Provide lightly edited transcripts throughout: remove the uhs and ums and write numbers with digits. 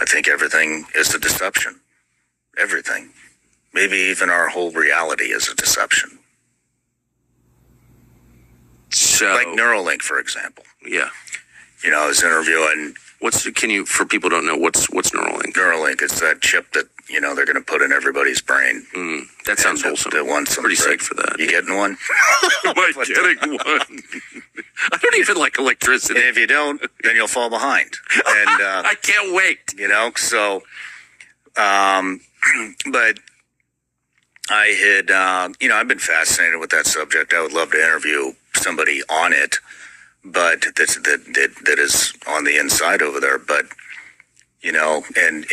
I think everything is a deception. Everything. Maybe even our whole reality is a deception. So, like Neuralink, for example. Yeah. You know, I was interviewing. For people who don't know, what's Neuralink? Neuralink is that chip that, you know, they're going to put in everybody's brain. That sounds wholesome. Pretty sick for that. You getting one? Am I getting one? I don't even like electricity. And if you don't, then you'll fall behind. And I can't wait. You know, so, but I had, you know, I've been fascinated with that subject. I would love to interview somebody on it, but that is on the inside over there. But, you know, and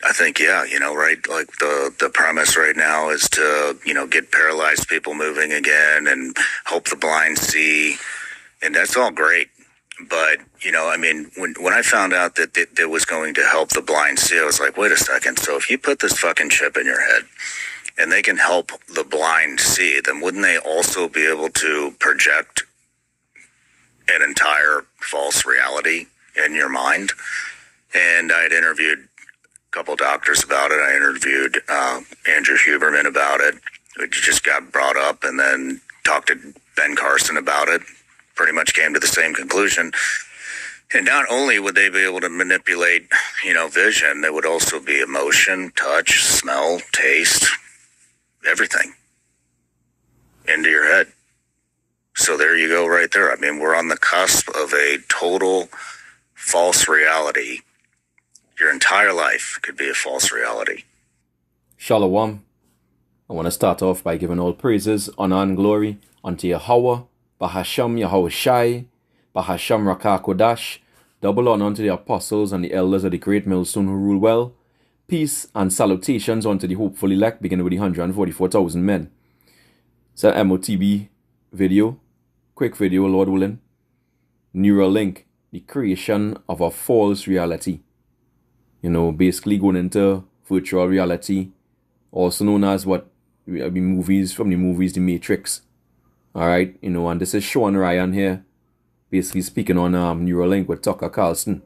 I think, yeah, you know, right, like the premise right now is to, you know, get paralyzed people moving again and help the blind see, and that's all great. But, you know, I mean, when I found out that it was going to help the blind see, I was like, wait a second. So if you put this fucking chip in your head and they can help the blind see, then wouldn't they also be able to project an entire false reality in your mind? And I had interviewed a couple doctors about it. I interviewed Andrew Huberman about it, which just got brought up, and then talked to Ben Carson about it. Pretty much came to the same conclusion. And not only would they be able to manipulate, you know, vision, they would also be emotion, touch, smell, taste, everything into your head. So there you go right there. I mean, we're on the cusp of a total false reality. Your entire life could be a false reality. Shalom. I want to start off by giving all praises, honor, and glory unto Yahweh, Bahasham Yahweh Shai, Bahasham Rakah Kodash, double honor unto the apostles and the elders of the great millstone who rule well. Peace and salutations unto the hopeful elect, beginning with the 144,000 men. It's an MOTB video, quick video, Lord willing. Neuralink, the creation of a false reality. You know, basically going into virtual reality, also known as what the movies, The Matrix. Alright, you know, and this is Sean Ryan here, basically speaking on Neuralink with Tucker Carlson.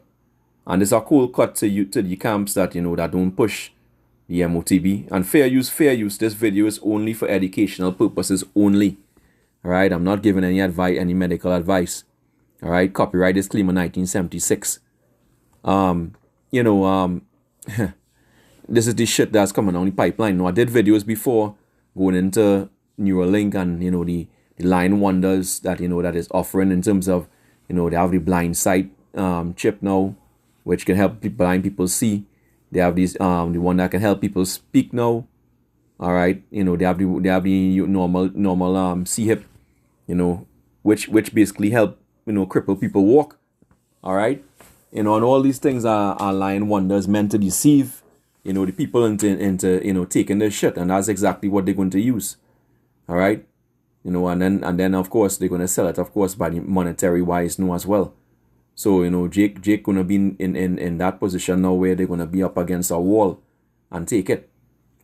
And this is a cool cut to the camps that, you know, that don't push the MOTB. And fair use, this video is only for educational purposes only. Alright, I'm not giving any advice, any medical advice. Alright, copyright disclaimer 1976. You know, this is the shit that's coming down the pipeline. Now, I did videos before going into Neuralink and, you know, the line wonders that, you know, that is offering in terms of, you know, they have the blind sight chip now, which can help blind people see. They have these the one that can help people speak now. All right, you know, they have the normal C-hip, you know, which basically help, you know, cripple people walk. All right, you know, and all these things are lying wonders meant to deceive, you know, the people into you know, taking their shit, and that's exactly what they're going to use. All right. You know, and then of course they're gonna sell it, of course, by the monetary wise now as well. So, you know, Jake gonna be in that position now where they're gonna be up against a wall and take it.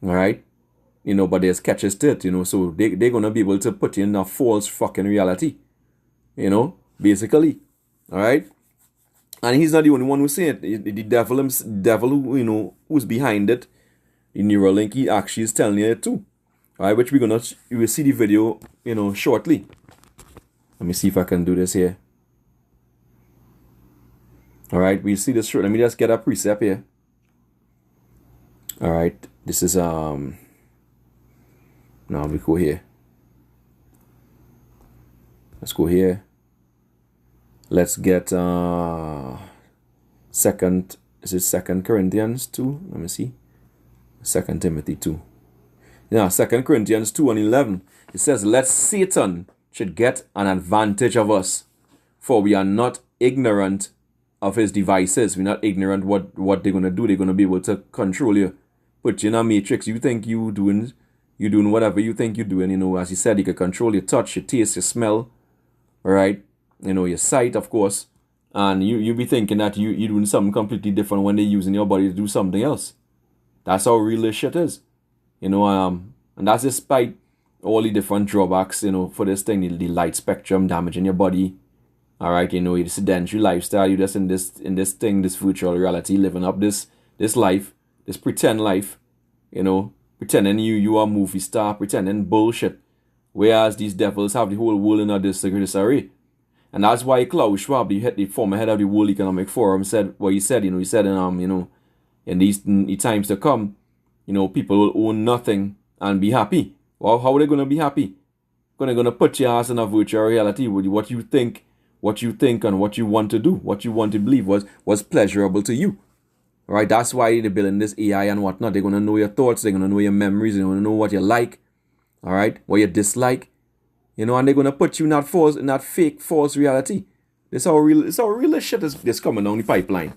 Alright? You know, but there's catches to it, you know, so they're gonna be able to put you in a false fucking reality. You know, basically. Alright? And he's not the only one who's saying it. The devil who, you know, who's behind it, the Neuralink, he actually is telling you it too. Alright, which you will see the video, you know, shortly. Let me see if I can do this here. Alright, we'll see this short. Let me just get a precept here. Alright, this is now we go here. Let's go here. Let's get Second Corinthians 2? Let me see. 2 Timothy 2. Now, 2 Corinthians 2:11, it says, "Let Satan should get an advantage of us, for we are not ignorant of his devices." We're not ignorant what they're going to do. They're going to be able to control you, put you in a matrix. You think you're doing whatever you think you're doing. You know, as you said, you can control your touch, your taste, your smell, all right? You know, your sight, of course. And you be thinking that you're doing something completely different when they're using your body to do something else. That's how real this shit is. You know, and that's despite all the different drawbacks, you know, for this thing, the light spectrum damaging your body. All right, you know, your sedentary lifestyle, you just in this virtual reality, living up this this life, this pretend life, pretending you are a movie star, pretending bullshit. Whereas these devils have the whole world in a disarray. And that's why Klaus Schwab, the former head of the World Economic Forum, said what he said. He said, in the times to come, people will own nothing and be happy. Well, how are they going to be happy? Going to put your ass in a virtual reality with what you think and what you want to do, what you want to believe was pleasurable to you. All right, that's why they're building this AI and whatnot. They're going to know your thoughts. They're going to know your memories. They're going to know what you like. All right, what you dislike. And they're going to put you in that fake, false reality. It's how real shit is coming down the pipeline.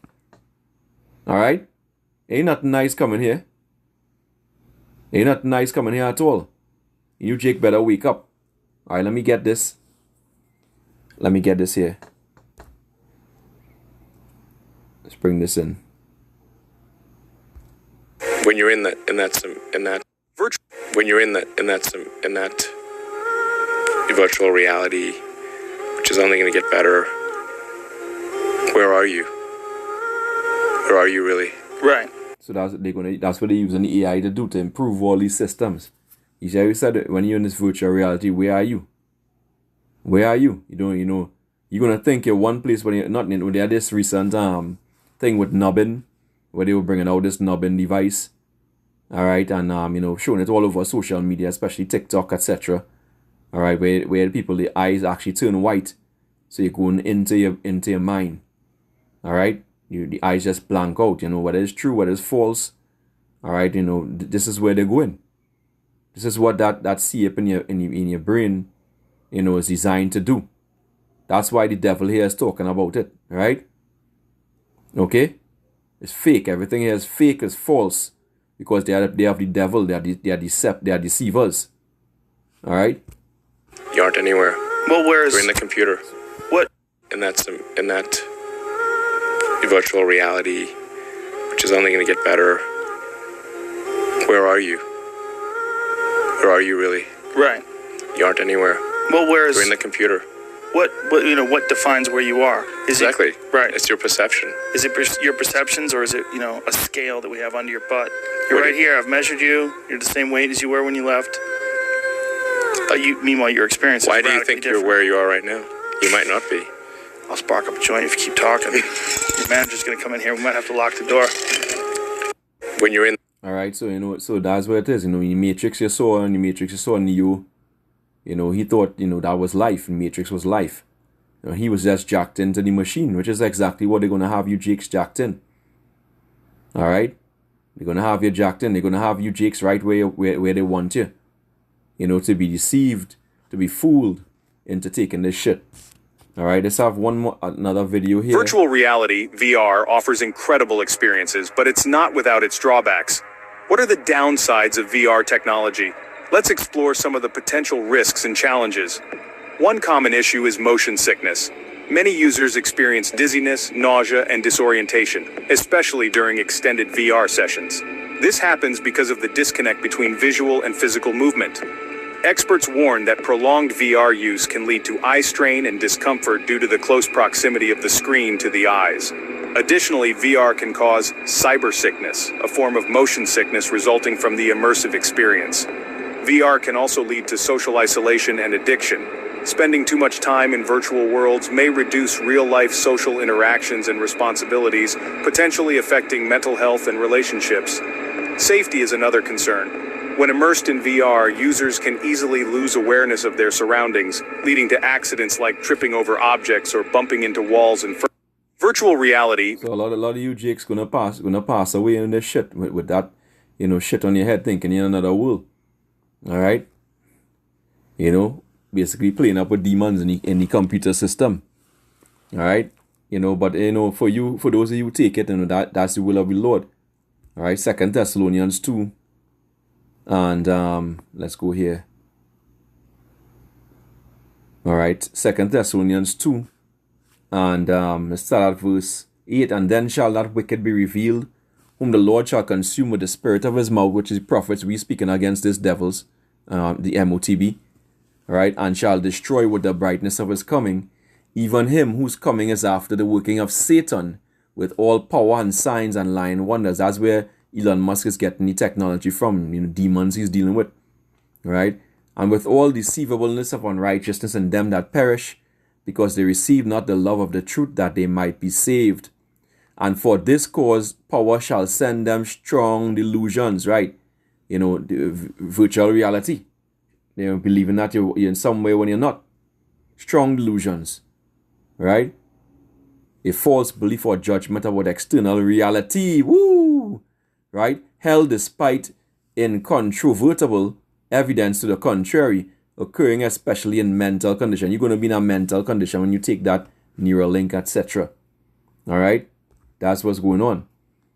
All right? Ain't nothing nice coming here. Ain't nothing nice coming here at all. You, Jake, better wake up. All right, let me get this. Let me get this here. Let's bring this in. When you're in that virtual reality, which is only going to get better, where are you? Where are you really? Right. So that's what they're using the AI to do, to improve all these systems. He said when you're in this virtual reality, where are you? Where are you? You're gonna think you're one place when you're not. When they had this recent thing with nubbin, where they were bringing out this nubbin device. All right, and showing it all over social media, especially TikTok, etc. All right, where people, the eyes actually turn white, so you're going into your mind. All right, the eyes just blank out. Whether it's true, whether it's false. All right, this is where they're going. This is what that chip in your brain, is designed to do. That's why the devil here is talking about it. Right? Okay, it's fake. Everything here is fake. It's false. Because they have the devil, they are deceivers. All right. You aren't anywhere. Well, you're in the computer. What? In that virtual reality, which is only going to get better. Where are you? Where are you really? Right. You aren't anywhere. Well, you're in the computer. What defines where you are? Exactly. Right. It's your perception. Is it your perceptions, or is it, a scale that we have under your butt? You're right here. I've measured you. You're the same weight as you were when you left. Meanwhile, your experience is Why do you think different. you're where you are right now? You might not be. I'll spark up a joint if you keep talking. Your manager's going to come in here. We might have to lock the door. When you're in... All right, so that's what it is. In the Matrix you saw, Neo. He thought, that was life. And Matrix was life. He was just jacked into the machine, which is exactly what they're going to have you Jakes jacked in. All right? They're going to have you jacked in. They're going to have you Jakes right where they want you. To be deceived, to be fooled into taking this shit. All right, let's have another video here. Virtual reality, VR, offers incredible experiences, but it's not without its drawbacks. What are the downsides of VR technology? Let's explore some of the potential risks and challenges. One common issue is motion sickness. Many users experience dizziness, nausea, and disorientation, especially during extended VR sessions. This happens because of the disconnect between visual and physical movement. Experts warn that prolonged VR use can lead to eye strain and discomfort due to the close proximity of the screen to the eyes. Additionally, VR can cause cyber sickness, a form of motion sickness resulting from the immersive experience. VR can also lead to social isolation and addiction. Spending too much time in virtual worlds may reduce real-life social interactions and responsibilities, potentially affecting mental health and relationships. Safety is another concern. When immersed in VR, users can easily lose awareness of their surroundings, leading to accidents like tripping over objects or bumping into walls and virtual reality. So a lot of you Jakes gonna pass away in this shit with that, shit on your head, thinking you're in another world. All right, basically playing up with demons in the computer system. All right, but for those of you who take it, that's the will of the Lord. All right, 2 Thessalonians 2. And let's go here. All right, 2 Thessalonians 2. And let's start at verse 8. And then shall that wicked be revealed, whom the Lord shall consume with the spirit of his mouth, which is prophets. We speaking against these devils, the MOTB. All right, and shall destroy with the brightness of his coming, even him whose coming is after the working of Satan, with all power and signs and lying wonders. That's where Elon Musk is getting the technology from, demons he's dealing with, right? And with all deceivableness of unrighteousness in them that perish, because they receive not the love of the truth, that they might be saved. And for this cause, power shall send them strong delusions, right? The virtual reality. Believing that you're in some way when you're not. Strong delusions, right? A false belief or judgment about external reality, woo, right? Held despite incontrovertible evidence to the contrary, occurring especially in mental condition. You're going to be in a mental condition when you take that Neuralink, etc. All right? That's what's going on,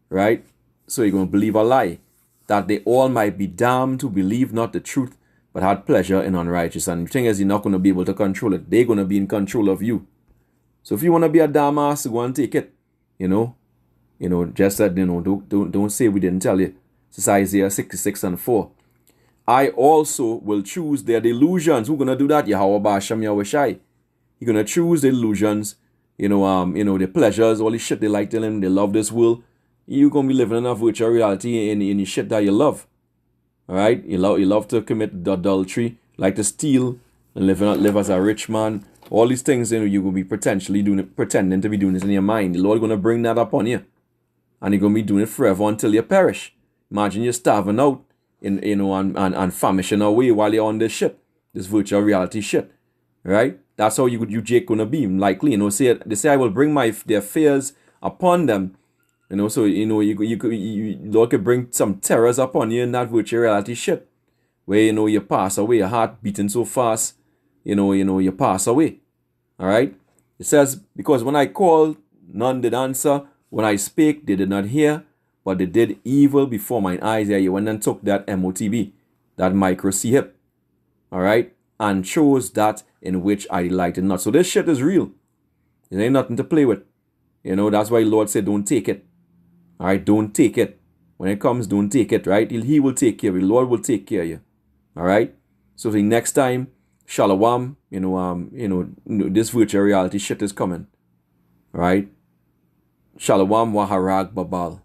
right? So you're going to believe a lie, that they all might be damned who believe not the truth, but had pleasure in unrighteousness. And the thing is, you're not going to be able to control it. They're going to be in control of you. So if you want to be a damn ass, go and take it. Just that, don't say we didn't tell you. This is Isaiah 66:4. I also will choose their delusions. Who's going to do that? Yahweh Basham Yahweh Shai. You're going to choose the delusions, the pleasures, all the shit they like telling, they love this world. You're going to be living in a virtual reality in the shit that you love. All right? You love to commit adultery, like to steal, and live as a rich man. All these things, you're going to be pretending to be doing this in your mind. The Lord going to bring that upon you. And you're going to be doing it forever until you perish. Imagine you're starving out and famishing away while you're on this shit. This virtual reality shit. Right? That's how you Jake going to be, likely. They say I will bring their fears upon them. So, Lord could bring some terrors upon you in that virtual reality shit. Where, you pass away, your heart beating so fast, you pass away. All right? It says, because when I called, none did answer. When I spake, they did not hear, but they did evil before mine eyes. Yeah, you went and took that MOTB, that micro C-hip. All right? And chose that in which I delighted not. So this shit is real. It ain't nothing to play with. That's why the Lord said, don't take it. All right? Don't take it. When it comes, don't take it, right? He will take care of you. The Lord will take care of you. All right? So the next time, Shalom, this virtual reality shit is coming. All right? Shalom Waharag Babal.